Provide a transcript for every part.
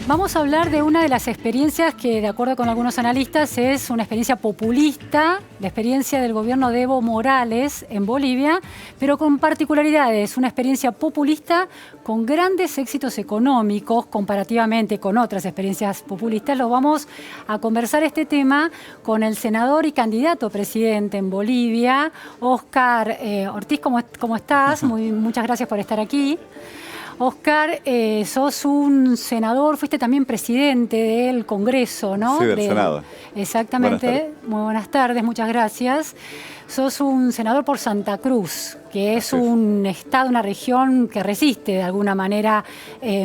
Vamos a hablar de una de las experiencias que, de acuerdo con algunos analistas, es una experiencia populista, la experiencia del gobierno de Evo Morales en Bolivia, pero con particularidades, una experiencia populista con grandes éxitos económicos comparativamente con otras experiencias populistas. Lo vamos a conversar este tema con el senador y candidato presidente en Bolivia, Óscar Ortiz. ¿Cómo estás? Muchas gracias por estar aquí. Óscar, sos un senador, fuiste también presidente del Congreso, ¿no? Sí, del Senado. Exactamente. Muy buenas tardes, muchas gracias. Sos un senador por Santa Cruz, que es un estado, una región que resiste de alguna manera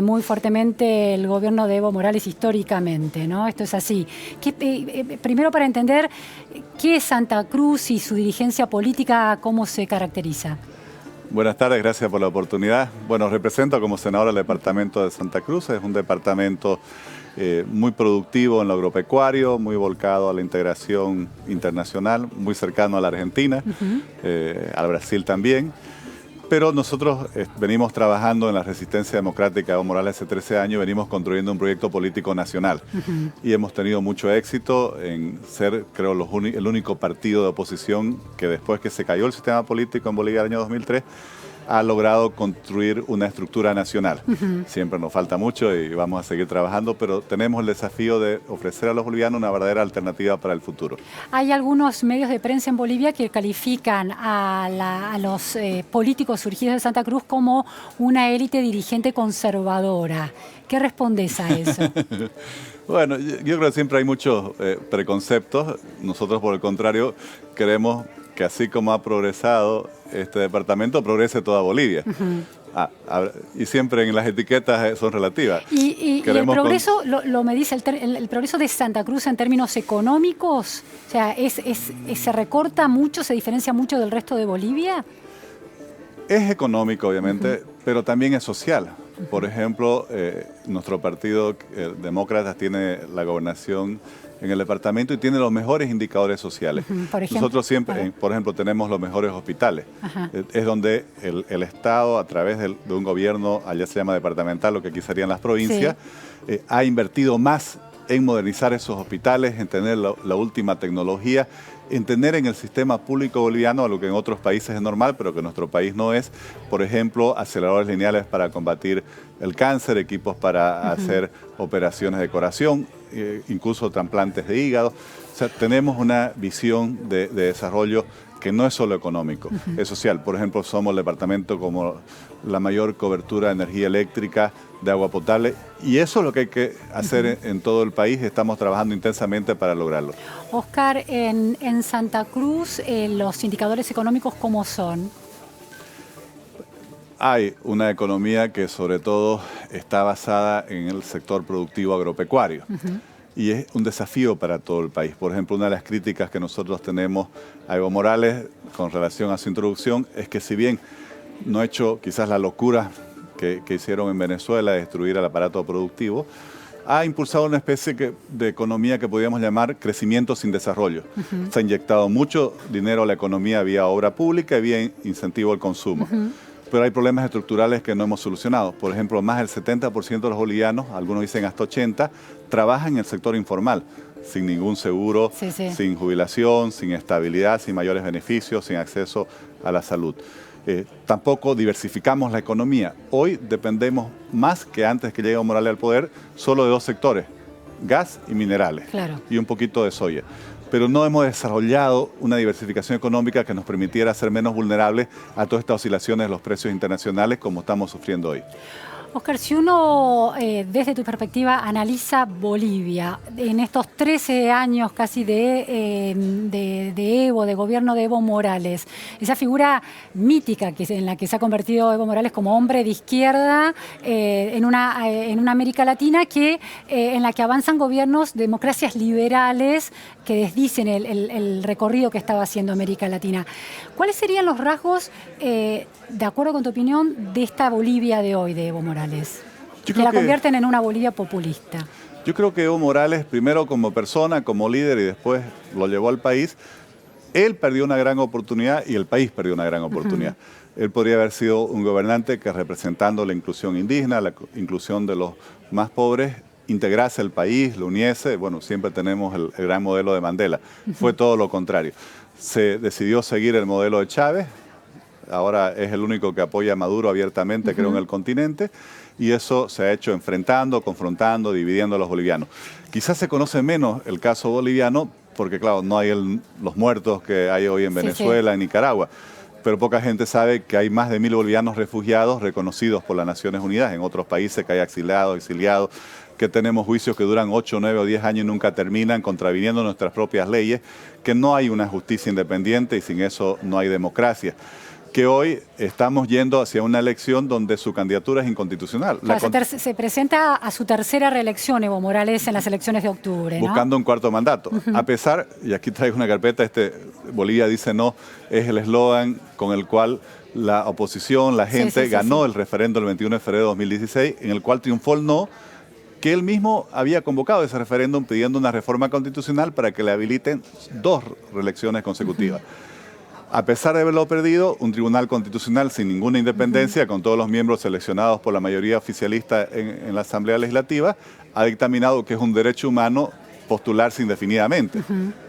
muy fuertemente el gobierno de Evo Morales históricamente, ¿no? Esto es así. Primero, para entender qué es Santa Cruz y su dirigencia política, ¿cómo se caracteriza? Buenas tardes, gracias por la oportunidad. Bueno, represento como senador al departamento de Santa Cruz. Es un departamento muy productivo en lo agropecuario, muy volcado a la integración internacional, muy cercano a la Argentina, al Brasil también. Pero nosotros venimos trabajando en la resistencia democrática de Evo Morales hace 13 años, venimos construyendo un proyecto político nacional. Y hemos tenido mucho éxito en ser, creo, el único partido de oposición que después que se cayó el sistema político en Bolivia en el año 2003, ha logrado construir una estructura nacional. Siempre nos falta mucho y vamos a seguir trabajando, pero tenemos el desafío de ofrecer a los bolivianos una verdadera alternativa para el futuro. Hay algunos medios de prensa en Bolivia que califican a los políticos surgidos de Santa Cruz como una élite dirigente conservadora. ¿Qué respondes a eso? Bueno, yo creo que siempre hay muchos preconceptos. Nosotros, por el contrario, queremos que así como ha progresado este departamento, progrese toda Bolivia. Y siempre en las etiquetas son relativas. ¿Y el progreso lo me dice el progreso de Santa Cruz en términos económicos? O sea, ¿se recorta mucho, se diferencia mucho del resto de Bolivia? Es económico, obviamente, pero también es social. Por ejemplo, nuestro partido Demócratas tiene la gobernación en el departamento y tiene los mejores indicadores sociales. Nosotros siempre, por ejemplo, tenemos los mejores hospitales. Es donde el Estado, a través de un gobierno, allá se llama departamental, lo que aquí serían las provincias, ha invertido más en modernizar esos hospitales, en tener la última tecnología, en tener en el sistema público boliviano, algo que en otros países es normal, pero que en nuestro país no es, por ejemplo, aceleradores lineales para combatir el cáncer, equipos para hacer operaciones de corazón, incluso trasplantes de hígado. O sea, tenemos una visión de desarrollo que no es solo económico, es social. Por ejemplo, somos el departamento como la mayor cobertura de energía eléctrica, de agua potable, y eso es lo que hay que hacer en todo el país. Estamos trabajando intensamente para lograrlo. Óscar, en Santa Cruz, ¿los indicadores económicos cómo son? Hay una economía que sobre todo está basada en el sector productivo agropecuario. Y es un desafío para todo el país. Por ejemplo, una de las críticas que nosotros tenemos a Evo Morales con relación a su introducción es que, si bien no ha hecho quizás la locura que hicieron en Venezuela de destruir el aparato productivo, ha impulsado una especie de economía que podríamos llamar crecimiento sin desarrollo. Se ha inyectado mucho dinero a la economía vía obra pública y vía incentivo al consumo. Pero hay problemas estructurales que no hemos solucionado. Por ejemplo, más del 70% de los bolivianos, algunos dicen hasta 80%, trabajan en el sector informal, sin ningún seguro, sin jubilación, sin estabilidad, sin mayores beneficios, sin acceso a la salud. Tampoco diversificamos la economía. Hoy dependemos más que antes que llegue Evo Morales al poder, solo de dos sectores, gas y minerales, y un poquito de soya. Pero no hemos desarrollado una diversificación económica que nos permitiera ser menos vulnerables a todas estas oscilaciones de los precios internacionales como estamos sufriendo hoy. Óscar, si uno, desde tu perspectiva, analiza Bolivia, en estos 13 años casi de gobierno de Evo Morales, esa figura mítica en la que se ha convertido Evo Morales como hombre de izquierda en una América Latina en la que avanzan gobiernos, democracias liberales que desdicen el recorrido que estaba haciendo América Latina. ¿Cuáles serían los rasgos, de acuerdo con tu opinión, de esta Bolivia de hoy, de Evo Morales? Que la convierten en una Bolivia populista. Yo creo que Evo Morales, primero como persona, como líder, y después lo llevó al país, él perdió una gran oportunidad y el país perdió una gran oportunidad. Él podría haber sido un gobernante que, representando la inclusión indígena, la inclusión de los más pobres, integrase el país, lo uniese. Bueno, siempre tenemos el gran modelo de Mandela. Fue todo lo contrario. Se decidió seguir el modelo de Chávez. Ahora es el único que apoya a Maduro abiertamente, creo, en el continente. Y eso se ha hecho enfrentando, confrontando, dividiendo a los bolivianos. Quizás se conoce menos el caso boliviano porque, claro, no hay los muertos que hay hoy en Venezuela, en Nicaragua. Pero poca gente sabe que hay más de 1000 bolivianos refugiados reconocidos por las Naciones Unidas, en otros países que hay exiliados, que tenemos juicios que duran 8, 9 o 10 años y nunca terminan, contraviniendo nuestras propias leyes, que no hay una justicia independiente y sin eso no hay democracia. Que hoy estamos yendo hacia una elección donde su candidatura es inconstitucional. Claro, se presenta a su tercera reelección Evo Morales en las elecciones de octubre, ¿no? Buscando un cuarto mandato. A pesar, y aquí traigo una carpeta, Bolivia dice no, es el eslogan con el cual la oposición, la gente ganó el referendo el 21 de febrero de 2016, en el cual triunfó el no, que él mismo había convocado ese referéndum pidiendo una reforma constitucional para que le habiliten 2 reelecciones consecutivas. A pesar de haberlo perdido, un tribunal constitucional sin ninguna independencia, con todos los miembros seleccionados por la mayoría oficialista en la Asamblea Legislativa, ha dictaminado que es un derecho humano postularse indefinidamente.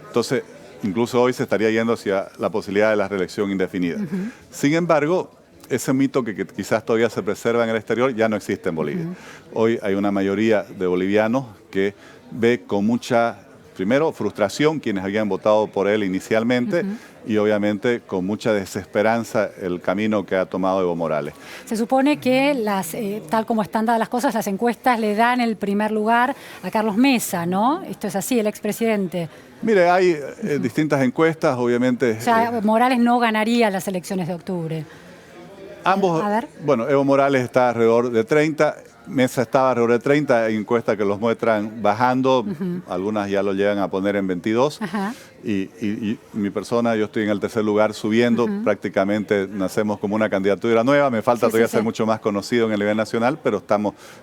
Entonces, incluso hoy se estaría yendo hacia la posibilidad de la reelección indefinida. Sin embargo, ese mito que quizás todavía se preserva en el exterior ya no existe en Bolivia. Hoy hay una mayoría de bolivianos que ve con mucha, primero, frustración quienes habían votado por él inicialmente y obviamente con mucha desesperanza el camino que ha tomado Evo Morales. Se supone que, tal como están dadas las cosas, las encuestas le dan el primer lugar a Carlos Mesa, ¿no? Esto es así, el expresidente. Mire, hay distintas encuestas, obviamente. O sea, Morales no ganaría las elecciones de octubre. Ambos, bueno, Evo Morales está alrededor de 30, Mesa estaba alrededor de 30, hay encuestas que los muestran bajando, algunas ya lo llegan a poner en 22, y mi persona, yo estoy en el tercer lugar subiendo, prácticamente nacemos como una candidatura nueva, me falta todavía ser mucho más conocido en el nivel nacional, pero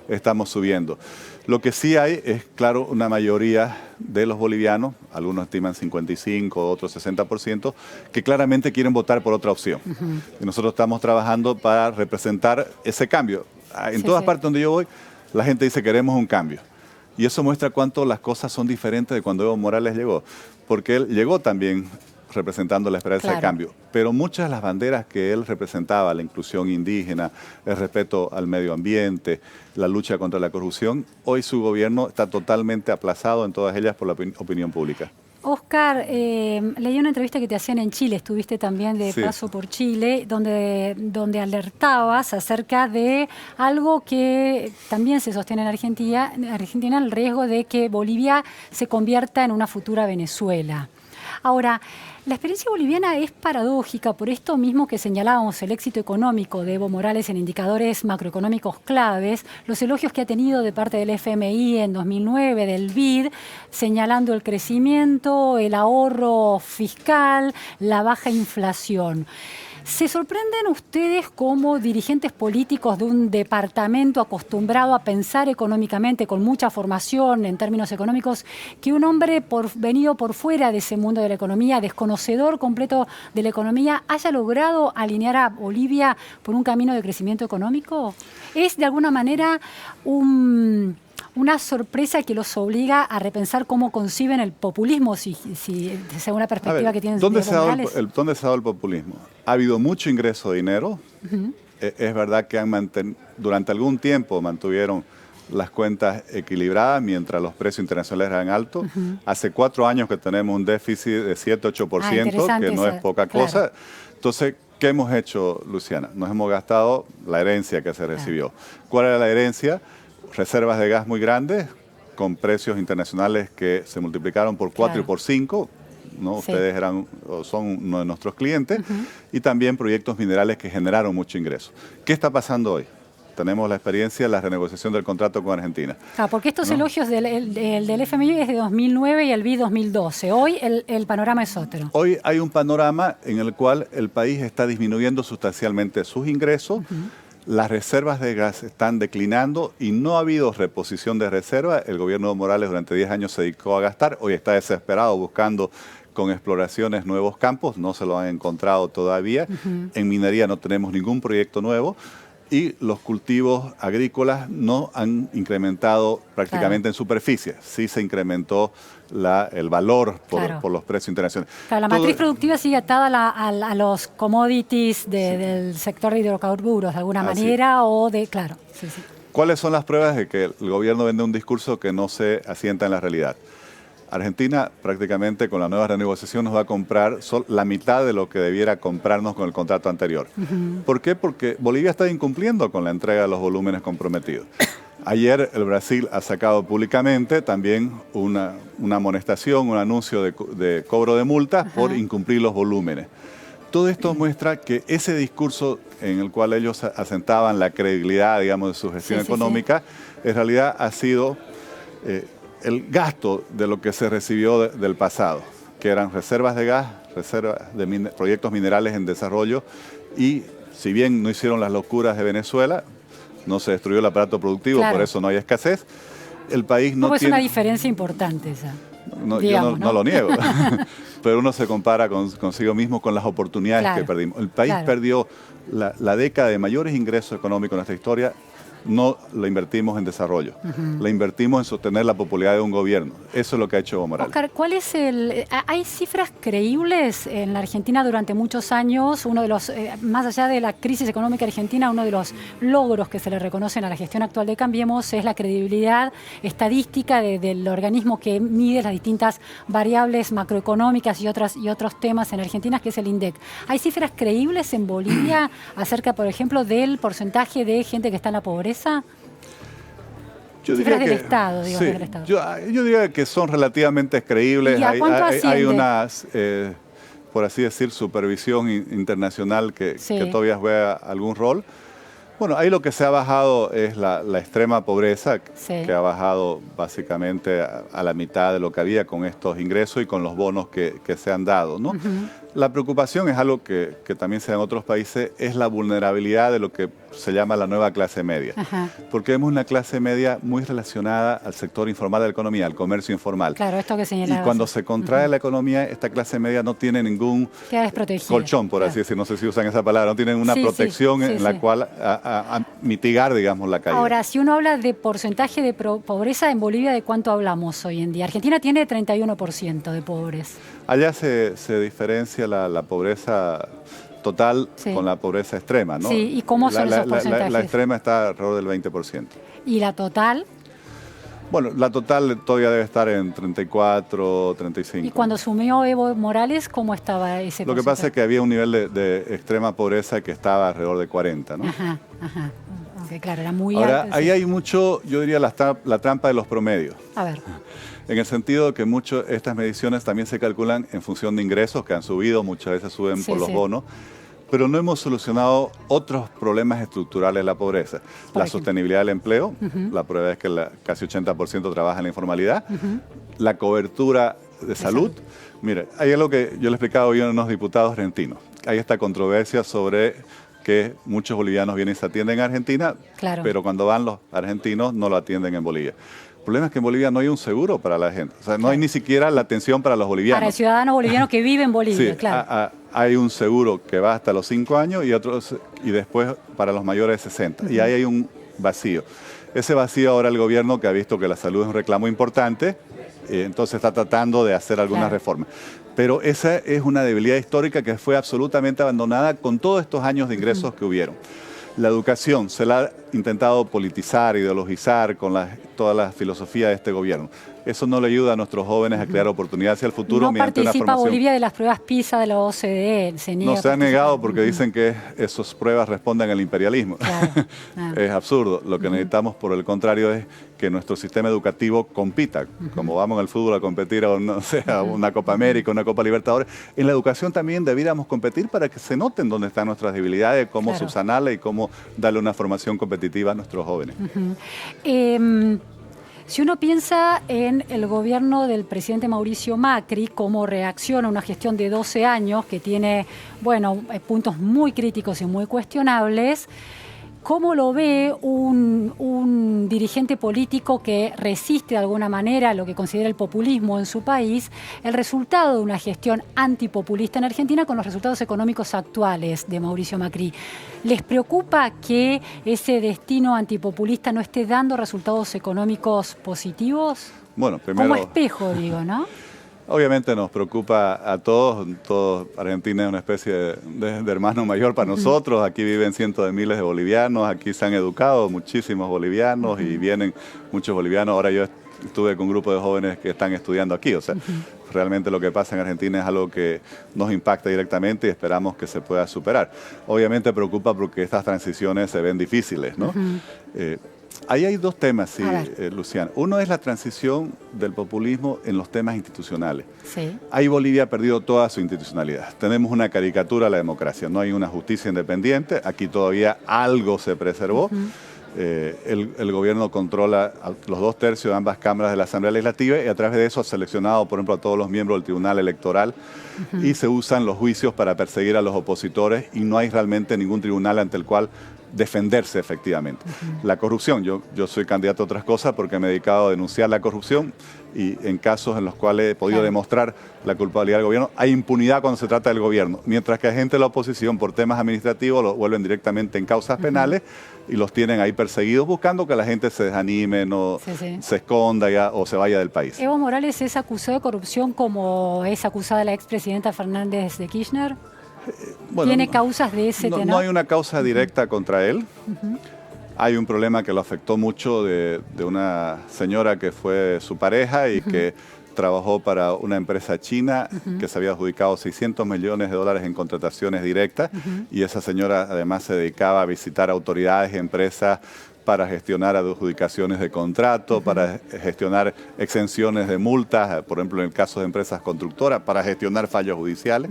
estamos subiendo. Lo que sí hay es, claro, una mayoría de los bolivianos, algunos estiman 55, otros 60%, que claramente quieren votar por otra opción. Y nosotros estamos trabajando para representar ese cambio. En todas partes donde yo voy, la gente dice queremos un cambio. Y eso muestra cuánto las cosas son diferentes de cuando Evo Morales llegó. Porque él llegó también representando la esperanza de cambio. Pero muchas de las banderas que él representaba, la inclusión indígena, el respeto al medio ambiente, la lucha contra la corrupción, hoy su gobierno está totalmente aplazado en todas ellas por la opinión pública. Oscar, leí una entrevista que te hacían en Chile, estuviste también de paso por Chile, donde alertabas acerca de algo que también se sostiene en Argentina, el riesgo de que Bolivia se convierta en una futura Venezuela. Ahora, la experiencia boliviana es paradójica por esto mismo que señalábamos, el éxito económico de Evo Morales en indicadores macroeconómicos claves, los elogios que ha tenido de parte del FMI en 2009, del BID, señalando el crecimiento, el ahorro fiscal, la baja inflación. ¿Se sorprenden ustedes como dirigentes políticos de un departamento acostumbrado a pensar económicamente, con mucha formación en términos económicos, que un hombre venido por fuera de ese mundo de la economía, desconocedor completo de la economía, haya logrado alinear a Bolivia por un camino de crecimiento económico? ¿Es de alguna manera una sorpresa que los obliga a repensar cómo conciben el populismo, según la perspectiva que tienen de ¿Dónde se ha dado el populismo? Ha habido mucho ingreso de dinero. Es verdad que durante algún tiempo mantuvieron las cuentas equilibradas mientras los precios internacionales eran altos. Hace 4 años que tenemos un déficit de 7-8%, que no es poca cosa. Entonces, ¿qué hemos hecho, Luciana? Nos hemos gastado la herencia que se recibió. ¿Cuál era la herencia? Reservas de gas muy grandes, con precios internacionales que se multiplicaron por 4 y por 5, ¿no? Ustedes son uno de nuestros clientes, y también proyectos minerales que generaron mucho ingreso. ¿Qué está pasando hoy? Tenemos la experiencia de la renegociación del contrato con Argentina. Porque estos elogios del FMI es de 2009 y el BID 2012. Hoy el panorama es otro. Hoy hay un panorama en el cual el país está disminuyendo sustancialmente sus ingresos. Las reservas de gas están declinando y no ha habido reposición de reservas. El gobierno de Morales durante 10 años se dedicó a gastar. Hoy está desesperado buscando con exploraciones nuevos campos. No se lo han encontrado todavía. En minería no tenemos ningún proyecto nuevo. y los cultivos agrícolas no han incrementado prácticamente en superficie. Sí se incrementó el valor por los precios internacionales. Claro, la matriz productiva sigue atada a los commodities del sector de hidrocarburos, de alguna manera, o de... Claro, sí. ¿Cuáles son las pruebas de que el gobierno vende un discurso que no se asienta en la realidad? Argentina prácticamente con la nueva renegociación nos va a comprar la mitad de lo que debiera comprarnos con el contrato anterior. ¿Por qué? Porque Bolivia está incumpliendo con la entrega de los volúmenes comprometidos. Ayer el Brasil ha sacado públicamente también una amonestación, un anuncio de cobro de multas por incumplir los volúmenes. Todo esto muestra que ese discurso en el cual ellos asentaban la credibilidad, digamos, de su gestión económica, en realidad ha sido el gasto de lo que se recibió del pasado, que eran reservas de gas, reservas de proyectos minerales en desarrollo, y si bien no hicieron las locuras de Venezuela, no se destruyó el aparato productivo, por eso no hay escasez, el país no tiene... Es una diferencia importante esa. Yo no lo niego, pero uno se compara consigo mismo con las oportunidades que perdimos. El país perdió la década de mayores ingresos económicos en nuestra historia. No la invertimos en desarrollo, la invertimos en sostener la popularidad de un gobierno. Eso es lo que ha hecho Evo Morales. Oscar, ¿hay cifras creíbles en la Argentina durante muchos años? Uno de los, más allá de la crisis económica argentina, uno de los logros que se le reconocen a la gestión actual de Cambiemos es la credibilidad estadística del organismo que mide las distintas variables macroeconómicas y otros temas en Argentina, que es el INDEC. ¿Hay cifras creíbles en Bolivia acerca, por ejemplo, del porcentaje de gente que está en la pobreza? Yo diría del Estado, digo, del Estado. Yo diría que son relativamente creíbles. ¿Y a cuánto asciende? Hay una, por así decir, supervisión internacional que todavía juega algún rol. Bueno, ahí lo que se ha bajado es la extrema pobreza, que ha bajado básicamente a la mitad de lo que había con estos ingresos y con los bonos que se han dado, ¿no? La preocupación es algo que también se da en otros países, es la vulnerabilidad de lo que se llama la nueva clase media. Porque vemos una clase media muy relacionada al sector informal de la economía, al comercio informal. Claro, esto que señalaba. Y cuando se contrae la economía, esta clase media no tiene ningún colchón, por así decir, no sé si usan esa palabra, no tienen una protección en la cual a mitigar, digamos, la caída. Ahora, si uno habla de porcentaje de pobreza en Bolivia, ¿de cuánto hablamos hoy en día? Argentina tiene 31% de pobres. Allá se diferencia la pobreza total con la pobreza extrema, ¿no? Sí, ¿y cómo son esos porcentajes? La extrema está alrededor del 20%. ¿Y la total? Bueno, la total todavía debe estar en 34, 35. ¿Y cuando asumió Evo Morales, cómo estaba ese porcentaje? Lo que pasa es que había un nivel de extrema pobreza que estaba alrededor de 40, ¿no? Okay, claro, era muy alto. Ahora, ahí hay mucho, yo diría, la trampa de los promedios. A ver. En el sentido que estas mediciones también se calculan en función de ingresos que han subido, muchas veces suben por los bonos, pero no hemos solucionado otros problemas estructurales de la pobreza. La sostenibilidad del empleo, la prueba es que casi 80% trabaja en la informalidad, la cobertura de salud. Mire, hay algo que yo le he explicado hoy a unos diputados argentinos. Hay esta controversia sobre que muchos bolivianos vienen y se atienden en Argentina, pero cuando van los argentinos no lo atienden en Bolivia. El problema es que en Bolivia no hay un seguro para la gente. O sea, no hay ni siquiera la atención para los bolivianos. Para el ciudadano boliviano que vive en Bolivia, hay un seguro que va hasta los 5 años y después para los mayores de 60. Y ahí hay un vacío. Ese vacío ahora el gobierno, que ha visto que la salud es un reclamo importante, entonces está tratando de hacer algunas reformas. Pero esa es una debilidad histórica que fue absolutamente abandonada con todos estos años de ingresos que hubieron. La educación se la ha intentado politizar, ideologizar con toda la filosofía de este gobierno. Eso no le ayuda a nuestros jóvenes a crear oportunidades hacia el futuro mediante una formación. No participa Bolivia de las pruebas PISA de la OCDE. No se ha negado porque dicen que esas pruebas responden al imperialismo. Es absurdo. Lo que necesitamos, por el contrario, es que nuestro sistema educativo compita. Como vamos en el fútbol a competir a una Copa América, una Copa Libertadores, en la educación también debiéramos competir para que se noten dónde están nuestras debilidades, cómo subsanarlas y cómo darle una formación competitiva a nuestros jóvenes. Si uno piensa en el gobierno del presidente Mauricio Macri, cómo reacciona a una gestión de 12 años que tiene, puntos muy críticos y muy cuestionables, ¿cómo lo ve un dirigente dirigente político que resiste de alguna manera lo que considera el populismo en su país, el resultado de una gestión antipopulista en Argentina con los resultados económicos actuales de Mauricio Macri. ¿Les preocupa que ese destino antipopulista no esté dando resultados económicos positivos? Bueno, primero, como espejo, digo, ¿no? Obviamente nos preocupa a todos. Argentina es una especie de hermano mayor para nosotros. Aquí viven cientos de miles de bolivianos, aquí se han educado muchísimos bolivianos y vienen muchos bolivianos. Ahora yo estuve con un grupo de jóvenes que están estudiando aquí. O sea, realmente lo que pasa en Argentina es algo que nos impacta directamente y esperamos que se pueda superar. Obviamente preocupa porque estas transiciones se ven difíciles, ¿no? Ahí hay dos temas, sí, Luciana. Uno es la transición del populismo en los temas institucionales. Sí. Ahí Bolivia ha perdido toda su institucionalidad. Tenemos una caricatura a la democracia, no hay una justicia independiente, aquí todavía algo se preservó. El gobierno controla los 2/3 de ambas cámaras de la Asamblea Legislativa y a través de eso ha seleccionado, por ejemplo, a todos los miembros del Tribunal Electoral y se usan los juicios para perseguir a los opositores y no hay realmente ningún tribunal ante el cual defenderse efectivamente. La corrupción, yo soy candidato a otras cosas porque me he dedicado a denunciar la corrupción y en casos en los cuales he podido demostrar la culpabilidad del gobierno, hay impunidad cuando se trata del gobierno, mientras que hay gente de la oposición por temas administrativos lo vuelven directamente en causas penales y los tienen ahí perseguidos buscando que la gente se desanime, se esconda ya, o se vaya del país. ¿Evo Morales es acusado de corrupción como es acusada la expresidenta Fernández de Kirchner? Bueno, ¿Tiene causas de ese tenor? No hay una causa directa contra él. Hay un problema que lo afectó mucho de una señora que fue su pareja y que trabajó para una empresa china que se había adjudicado $600 millones en contrataciones directas y esa señora además se dedicaba a visitar autoridades y empresas para gestionar adjudicaciones de contrato, para gestionar exenciones de multas, por ejemplo en el caso de empresas constructoras, para gestionar fallos judiciales.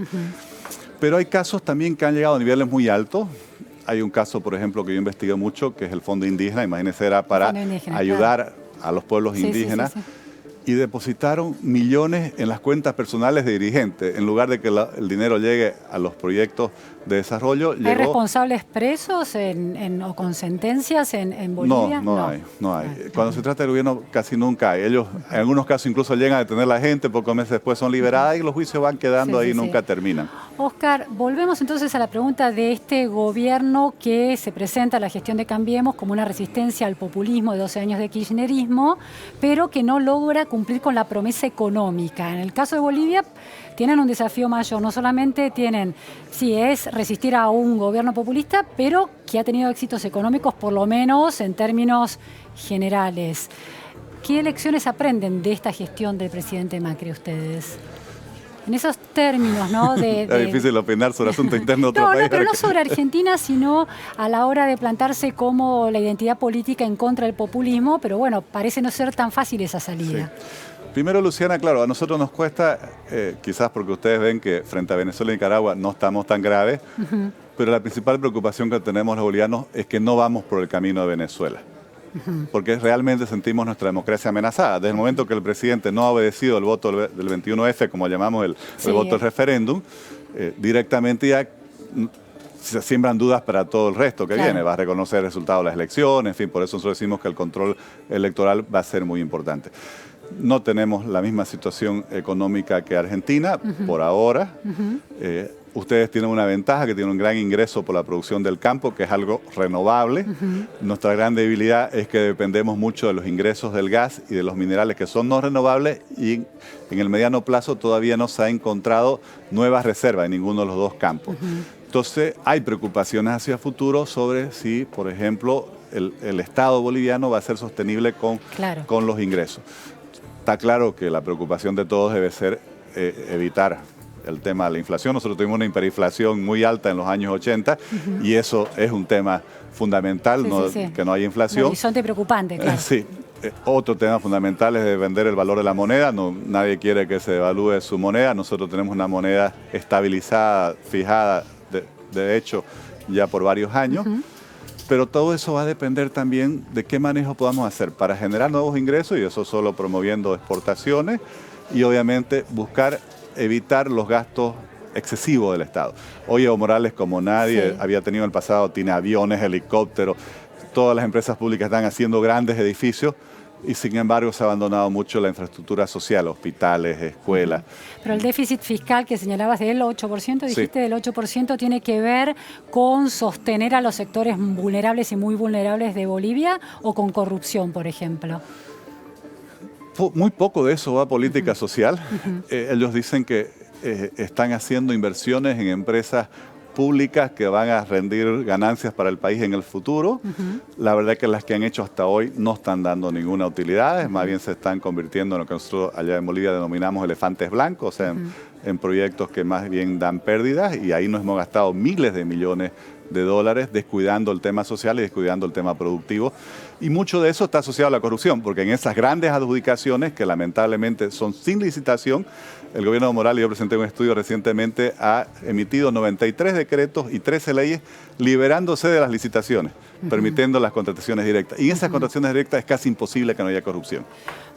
Pero hay casos también que han llegado a niveles muy altos. Hay un caso, por ejemplo, que yo investigué mucho, que es el Fondo Indígena. Imagínense, era para ayudar a los pueblos indígenas. Y depositaron millones en las cuentas personales de dirigentes. En lugar de que el dinero llegue a los proyectos de desarrollo, ¿Hay responsables presos o con sentencias en Bolivia? No hay. Cuando se trata del gobierno casi nunca hay. Ellos en algunos casos incluso llegan a detener a la gente, pocos meses después son liberadas y los juicios van quedando ahí y nunca terminan. Oscar, volvemos entonces a la pregunta de este gobierno que se presenta a la gestión de Cambiemos como una resistencia al populismo de 12 años de kirchnerismo, pero que no logra cumplir con la promesa económica. En el caso de Bolivia tienen un desafío mayor, no solamente tienen, es resistir a un gobierno populista, pero que ha tenido éxitos económicos, por lo menos en términos generales. ¿Qué lecciones aprenden de esta gestión del presidente Macri ustedes? En esos términos, ¿no? Es difícil opinar sobre asuntos internos de otro país. No, pero no sobre Argentina, sino a la hora de plantarse como la identidad política en contra del populismo, pero bueno, parece no ser tan fácil esa salida. Sí. Primero, Luciana, claro, a nosotros nos cuesta, quizás porque ustedes ven que frente a Venezuela y Nicaragua no estamos tan graves, pero la principal preocupación que tenemos los bolivianos es que no vamos por el camino de Venezuela. Porque realmente sentimos nuestra democracia amenazada. Desde el momento que el presidente no ha obedecido el voto del 21F, como llamamos el voto del referéndum, directamente ya se siembran dudas para todo el resto que viene. Va a reconocer el resultado de las elecciones, en fin, por eso nosotros decimos que el control electoral va a ser muy importante. No tenemos la misma situación económica que Argentina, por ahora. Ustedes tienen una ventaja, que tienen un gran ingreso por la producción del campo, que es algo renovable. Nuestra gran debilidad es que dependemos mucho de los ingresos del gas y de los minerales que son no renovables y en el mediano plazo todavía no se ha encontrado nuevas reservas en ninguno de los dos campos. Entonces hay preocupaciones hacia el futuro sobre si, por ejemplo, el Estado boliviano va a ser sostenible con los ingresos. Está claro que la preocupación de todos debe ser evitar el tema de la inflación. Nosotros tuvimos una hiperinflación muy alta en los años 80 y eso es un tema fundamental, que no haya inflación. Un horizonte preocupante, claro. Sí. Otro tema fundamental es defender el valor de la moneda. Nadie quiere que se devalúe su moneda. Nosotros tenemos una moneda estabilizada, fijada, de hecho, ya por varios años. Pero todo eso va a depender también de qué manejo podamos hacer para generar nuevos ingresos, y eso solo promoviendo exportaciones y obviamente evitar los gastos excesivos del Estado. Hoy Evo Morales, como nadie había tenido en el pasado, tiene aviones, helicópteros, todas las empresas públicas están haciendo grandes edificios y sin embargo se ha abandonado mucho la infraestructura social, hospitales, escuelas. Pero el déficit fiscal que señalabas del 8%, dijiste Sí. del 8%, ¿tiene que ver con sostener a los sectores vulnerables y muy vulnerables de Bolivia o con corrupción, por ejemplo? Muy poco de eso va a política social. Ellos dicen que están haciendo inversiones en empresas públicas que van a rendir ganancias para el país en el futuro. La verdad es que las que han hecho hasta hoy no están dando ninguna utilidad, más bien se están convirtiendo en lo que nosotros allá en Bolivia denominamos elefantes blancos, o sea, en proyectos que más bien dan pérdidas, y ahí nos hemos gastado miles de millones de dólares descuidando el tema social y descuidando el tema productivo. Y mucho de eso está asociado a la corrupción, porque en esas grandes adjudicaciones, que lamentablemente son sin licitación, el gobierno de Morales, yo presenté un estudio recientemente, ha emitido 93 decretos y 13 leyes liberándose de las licitaciones, permitiendo las contrataciones directas. Y en esas contrataciones directas es casi imposible que no haya corrupción.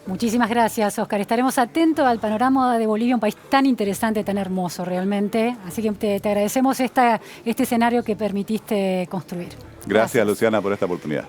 Muchísimas gracias, Oscar. Estaremos atentos al panorama de Bolivia, un país tan interesante, tan hermoso realmente. Así que te agradecemos este escenario que permitiste construir. Gracias, Luciana, por esta oportunidad.